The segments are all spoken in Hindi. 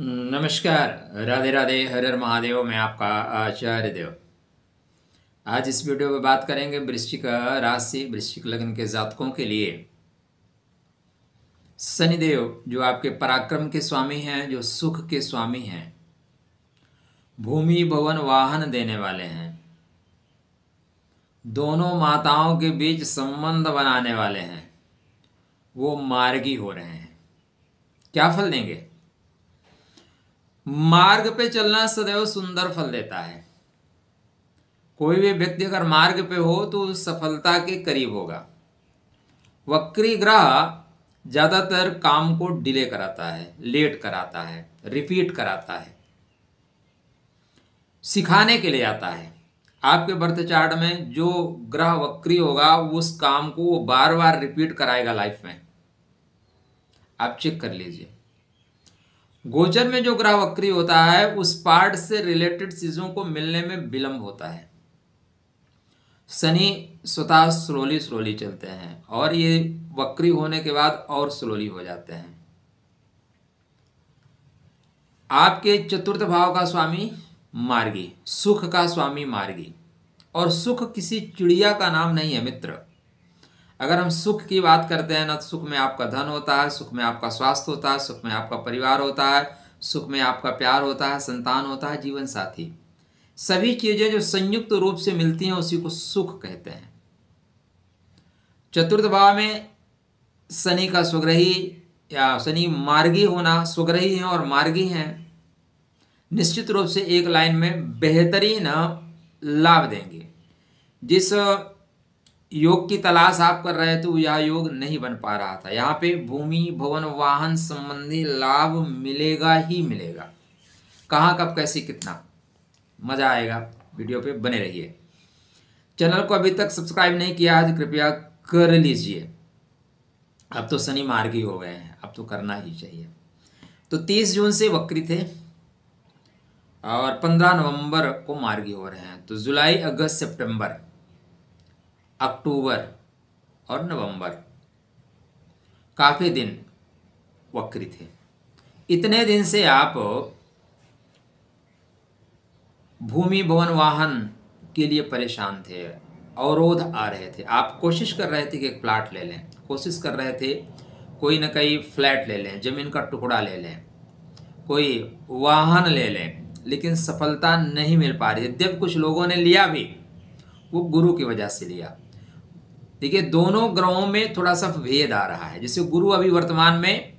नमस्कार। राधे राधे, हर हर महादेव। मैं आपका आचार्य देव। आज इस वीडियो में बात करेंगे वृश्चिक राशि, वृश्चिक लग्न के जातकों के लिए। शनिदेव जो आपके पराक्रम के स्वामी हैं, जो सुख के स्वामी हैं, भूमि भवन वाहन देने वाले हैं, दोनों माताओं के बीच संबंध बनाने वाले हैं, वो मार्गी हो रहे हैं। क्या फल देंगे? मार्ग पे चलना सदैव सुंदर फल देता है। कोई भी व्यक्ति अगर मार्ग पे हो तो सफलता के करीब होगा। वक्री ग्रह ज्यादातर काम को डिले कराता है, लेट कराता है, रिपीट कराता है, सिखाने के लिए आता है। आपके बर्थ चार्ट में जो ग्रह वक्री होगा उस काम को वो बार बार रिपीट कराएगा लाइफ में। आप चेक कर लीजिए। गोचर में जो ग्रह वक्री होता है उस पार्ट से रिलेटेड चीजों को मिलने में विलंब होता है। शनि स्वतः स्लोली चलते हैं और ये वक्री होने के बाद और स्लोली हो जाते हैं। आपके चतुर्थ भाव का स्वामी मार्गी, सुख का स्वामी मार्गी। और सुख किसी चिड़िया का नाम नहीं है मित्र। अगर हम सुख की बात करते हैं ना, तो सुख में आपका धन होता है, सुख में आपका स्वास्थ्य होता है, सुख में आपका परिवार होता है, सुख में आपका प्यार होता है, संतान होता है, जीवन साथी। सभी चीजें जो संयुक्त रूप से मिलती हैं उसी को सुख कहते हैं। चतुर्थ भाव में शनि का स्वग्रही या शनि मार्गी होना, स्वग्रही हैं और मार्गी हैं, निश्चित रूप से एक लाइन में बेहतरीन लाभ देंगे। जिस योग की तलाश आप कर रहे थे तो यह योग नहीं बन पा रहा था। यहाँ पे भूमि भवन वाहन संबंधी लाभ मिलेगा ही मिलेगा। कहाँ कब कैसे कितना, मजा आएगा। वीडियो पे बने रहिए। चैनल को अभी तक सब्सक्राइब नहीं किया है तो कृपया कर लीजिए। अब तो शनि मार्गी हो गए हैं, अब तो करना ही चाहिए। तो 30 जून से वक्री थे और 15 नवंबर को मार्गी हो रहे हैं। तो जुलाई, अगस्त, सितंबर, अक्टूबर और नवंबर काफी दिन वक्री थे। इतने दिन से आप भूमि भवन वाहन के लिए परेशान थे, अवरोध आ रहे थे। आप कोशिश कर रहे थे कि एक प्लाट ले लें, कोशिश कर रहे थे कोई न कोई फ्लैट ले लें, जमीन का टुकड़ा ले लें, कोई वाहन ले लें, लेकिन सफलता नहीं मिल पा रही। यद्यपि कुछ लोगों ने लिया भी, वो गुरु की वजह से लिया। देखिए, दोनों ग्रहों में थोड़ा सा भेद आ रहा है। जैसे गुरु अभी वर्तमान में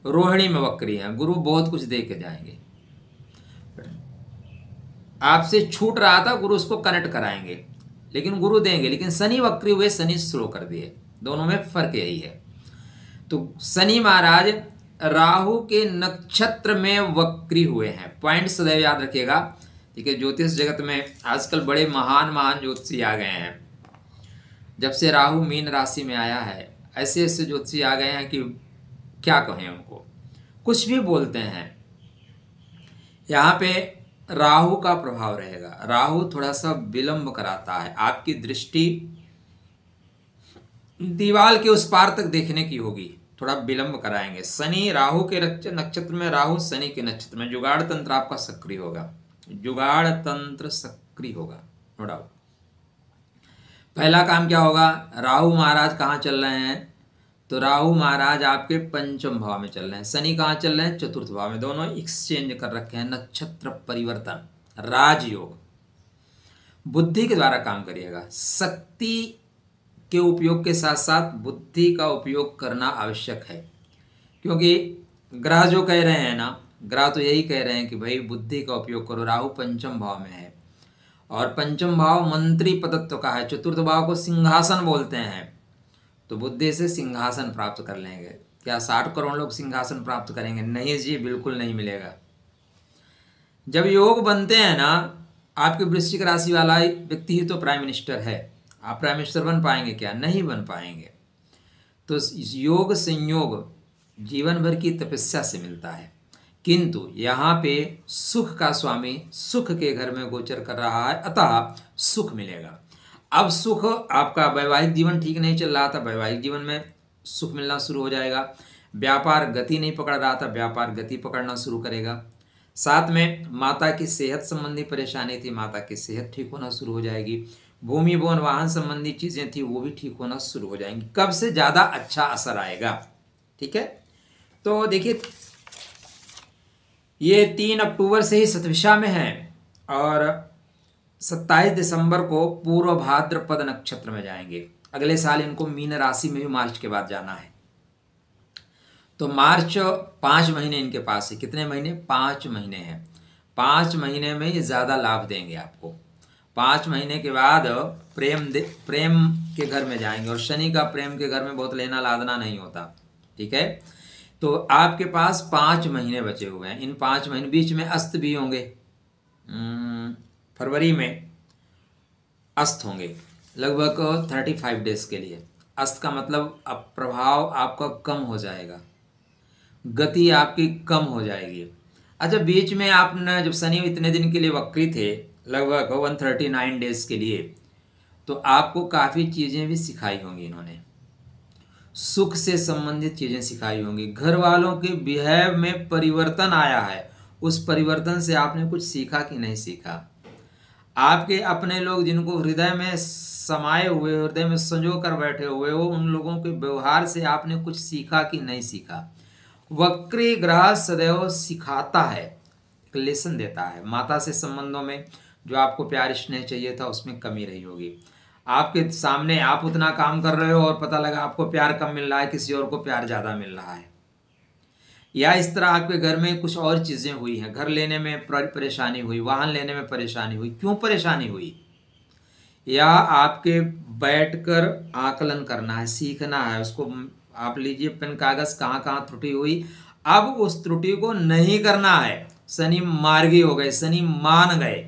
रोहिणी में वक्री हैं, गुरु बहुत कुछ दे के जाएंगे। आपसे छूट रहा था, गुरु उसको कनेक्ट कराएंगे, लेकिन गुरु देंगे। लेकिन शनि वक्री हुए, शनि स्लो कर दिए। दोनों में फर्क यही है। तो शनि महाराज राहु के नक्षत्र में वक्री हुए हैं। पॉइंट सदैव याद रखिएगा। देखिए, ज्योतिष जगत में आजकल बड़े महान महान ज्योतिषी आ गए हैं। जब से राहु मीन राशि में आया है, ऐसे ऐसे ज्योतिषी आ गए हैं कि क्या कहें उनको, कुछ भी बोलते हैं। यहाँ पे राहु का प्रभाव रहेगा। राहु थोड़ा सा विलंब कराता है। आपकी दृष्टि दीवाल के उस पार तक देखने की होगी, थोड़ा विलंब कराएंगे। शनि राहु के नक्षत्र में, राहु शनि के नक्षत्र में, जुगाड़ तंत्र आपका सक्रिय होगा। जुगाड़ तंत्र सक्रिय होगा, नो डाउट। पहला काम क्या होगा? राहु महाराज कहाँ चल रहे हैं? तो राहु महाराज आपके पंचम भाव में चल रहे हैं। शनि कहाँ चल रहे हैं? चतुर्थ भाव में। दोनों एक्सचेंज कर रखे हैं। नक्षत्र परिवर्तन, राजयोग। बुद्धि के द्वारा काम करिएगा। शक्ति के उपयोग के साथ साथ बुद्धि का उपयोग करना आवश्यक है, क्योंकि ग्रह जो कह रहे हैं ना, ग्रह तो यही कह रहे हैं कि भाई बुद्धि का उपयोग करो। राहु पंचम भाव में है और पंचम भाव मंत्री पदत्व का है। चतुर्थ भाव को सिंहासन बोलते हैं। तो बुद्धि से सिंहासन प्राप्त कर लेंगे। क्या 60 करोड़ लोग सिंहासन प्राप्त करेंगे? नहीं जी, बिल्कुल नहीं मिलेगा। जब योग बनते हैं ना, आपके वृश्चिक राशि वाला व्यक्ति ही तो प्राइम मिनिस्टर है। आप प्राइम मिनिस्टर बन पाएंगे क्या? नहीं बन पाएंगे। तो योग संयोग जीवन भर की तपस्या से मिलता है। किंतु यहाँ पे सुख का स्वामी सुख के घर में गोचर कर रहा है, अतः सुख मिलेगा। अब सुख, आपका वैवाहिक जीवन ठीक नहीं चल रहा था, वैवाहिक जीवन में सुख मिलना शुरू हो जाएगा। व्यापार गति नहीं पकड़ रहा था, व्यापार गति पकड़ना शुरू करेगा। साथ में माता की सेहत संबंधी परेशानी थी, माता की सेहत ठीक होना शुरू हो जाएगी। भूमि भवन वाहन संबंधी चीज़ें थी वो भी ठीक होना शुरू हो जाएंगी। कब से ज़्यादा अच्छा असर आएगा? ठीक है, तो देखिए ये 3 अक्टूबर से ही शतभिषा में है और 27 दिसंबर को पूर्व भाद्रपद नक्षत्र में जाएंगे। अगले साल इनको मीन राशि में भी मार्च के बाद जाना है। तो मार्च 5 महीने इनके पास है। कितने महीने? 5 महीने हैं। 5 महीने में ये ज़्यादा लाभ देंगे आपको। 5 महीने के बाद प्रेम के घर में जाएंगे और शनि का प्रेम के घर में बहुत लेना लादना नहीं होता। ठीक है, तो आपके पास 5 महीने बचे हुए हैं। इन 5 महीने बीच में अस्त भी होंगे। फरवरी में अस्त होंगे लगभग 35 डेज के लिए। अस्त का मतलब अब प्रभाव आपका कम हो जाएगा, गति आपकी कम हो जाएगी। अच्छा, बीच में आपने जब शनि इतने दिन के लिए वक्री थे लगभग 139 डेज के लिए, तो आपको काफ़ी चीज़ें भी सिखाई होंगी इन्होंने। सुख से संबंधित चीज़ें सिखाई होंगी। घर वालों के बिहेव में परिवर्तन आया है, उस परिवर्तन से आपने कुछ सीखा कि नहीं सीखा? आपके अपने लोग जिनको हृदय में समाये हुए, हृदय में संजो कर बैठे हुए हो, उन लोगों के व्यवहार से आपने कुछ सीखा कि नहीं सीखा? वक्री ग्रह सदैव सिखाता है, एक लेसन देता है। माता से संबंधों में जो आपको प्यार स्नेह चाहिए था उसमें कमी रही होगी। आपके सामने आप उतना काम कर रहे हो और पता लगा आपको प्यार कम मिल रहा है, किसी और को प्यार ज़्यादा मिल रहा है। या इस तरह आपके घर में कुछ और चीज़ें हुई हैं, घर लेने में परेशानी हुई, वाहन लेने में परेशानी हुई। क्यों परेशानी हुई? या आपके बैठकर आकलन करना है, सीखना है उसको। आप लीजिए पेन कागज, कहाँ कहाँ त्रुटि हुई, अब उस त्रुटि को नहीं करना है। शनि मार्गी हो गए, शनि मान गए।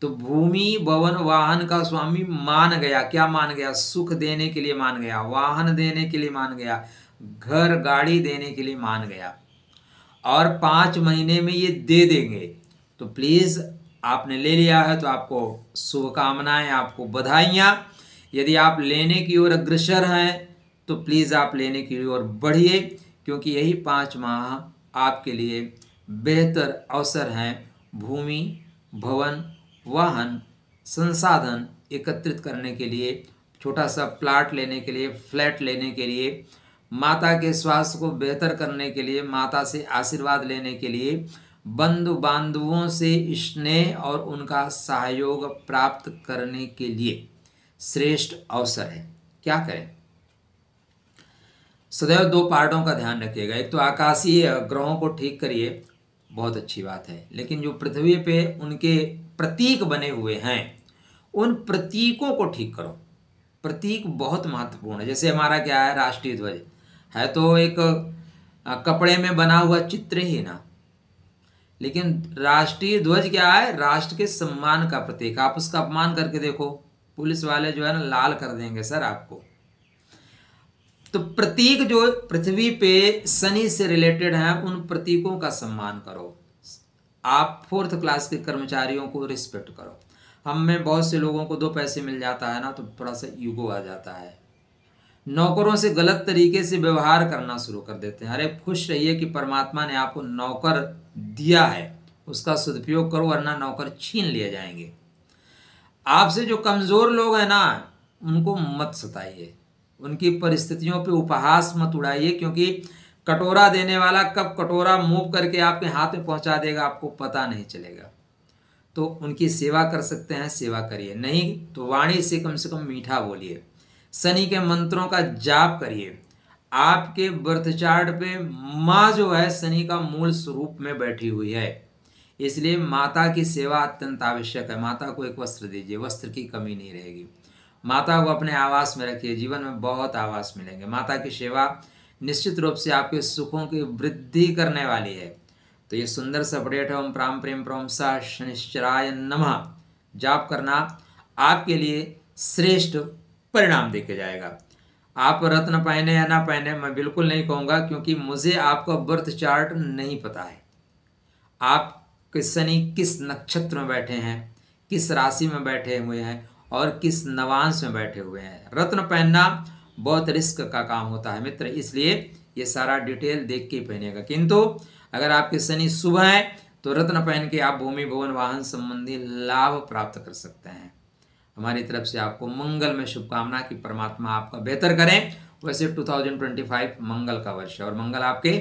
तो भूमि भवन वाहन का स्वामी मान गया। क्या मान गया? सुख देने के लिए मान गया, वाहन देने के लिए मान गया, घर गाड़ी देने के लिए मान गया, और 5 महीने में ये दे देंगे। तो प्लीज़ आपने ले लिया है तो आपको शुभकामनाएं, आपको बधाइयाँ। यदि आप लेने की ओर अग्रसर हैं तो प्लीज़ आप लेने की ओर बढ़िए, क्योंकि यही 5 माह आपके लिए बेहतर अवसर हैं भूमि भवन वाहन संसाधन एकत्रित करने के लिए, छोटा सा प्लाट लेने के लिए, फ्लैट लेने के लिए, माता के स्वास्थ्य को बेहतर करने के लिए, माता से आशीर्वाद लेने के लिए, बंधु बांधवों से स्नेह और उनका सहयोग प्राप्त करने के लिए श्रेष्ठ अवसर है। क्या करें? सदैव 2 पार्टों का ध्यान रखिएगा। एक तो आकाशीय ग्रहों को ठीक करिए, बहुत अच्छी बात है, लेकिन जो पृथ्वी पे उनके प्रतीक बने हुए हैं उन प्रतीकों को ठीक करो। प्रतीक बहुत महत्वपूर्ण है। जैसे हमारा क्या है, राष्ट्रीय ध्वज है तो एक कपड़े में बना हुआ चित्र ही ना, लेकिन राष्ट्रीय ध्वज क्या है? राष्ट्र के सम्मान का प्रतीक। आप उसका अपमान करके देखो, पुलिस वाले जो है ना लाल कर देंगे सर आपको। तो प्रतीक जो पृथ्वी पे शनि से रिलेटेड हैं उन प्रतीकों का सम्मान करो। आप 4th क्लास के कर्मचारियों को रिस्पेक्ट करो। हम में बहुत से लोगों को 2 पैसे मिल जाता है ना तो थोड़ा सा ईगो आ जाता है, नौकरों से गलत तरीके से व्यवहार करना शुरू कर देते हैं। अरे खुश रहिए कि परमात्मा ने आपको नौकर दिया है, उसका सदुपयोग करो, वरना नौकर छीन लिए जाएंगे। आपसे जो कमज़ोर लोग हैं ना उनको मत सताइए, उनकी परिस्थितियों पे उपहास मत उड़ाइए, क्योंकि कटोरा देने वाला कब कटोरा मूव करके आपके हाथ में पहुंचा देगा आपको पता नहीं चलेगा। तो उनकी सेवा कर सकते हैं, सेवा करिए, नहीं तो वाणी से कम मीठा बोलिए। शनि के मंत्रों का जाप करिए। आपके बर्थ चार्ट पे माँ जो है शनि का मूल स्वरूप में बैठी हुई है, इसलिए माता की सेवा अत्यंत आवश्यक है। माता को एक वस्त्र दीजिए, वस्त्र की कमी नहीं रहेगी। माता को अपने आवास में रखिए, जीवन में बहुत आवास मिलेंगे। माता की सेवा निश्चित रूप से आपके सुखों की वृद्धि करने वाली है। तो ये सुंदर सा अपडेट है। ओम प्राम प्रेम प्रोम सा शनिश्चराय नमः जाप करना आपके लिए श्रेष्ठ परिणाम देके जाएगा। आप रत्न पहने या ना पहने मैं बिल्कुल नहीं कहूँगा, क्योंकि मुझे आपका बर्थ चार्ट नहीं पता है। आप शनि किस नक्षत्र में बैठे हैं, किस राशि में बैठे हुए हैं और किस नवांश में बैठे हुए हैं। रत्न पहनना बहुत रिस्क का काम होता है मित्र, इसलिए ये सारा डिटेल देख के ही पहनेगा। किंतु अगर आपके शनि शुभ है तो रत्न पहन के आप भूमि भवन वाहन संबंधी लाभ प्राप्त कर सकते हैं। हमारी तरफ से आपको मंगल में शुभकामना कि परमात्मा आपका बेहतर करें। वैसे 2025 मंगल का वर्ष है और मंगल आपके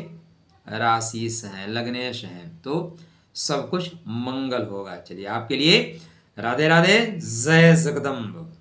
राशिस हैं, लग्नेश हैं, तो सब कुछ मंगल होगा। चलिए आपके लिए राधे राधे, जय जगदम्ब।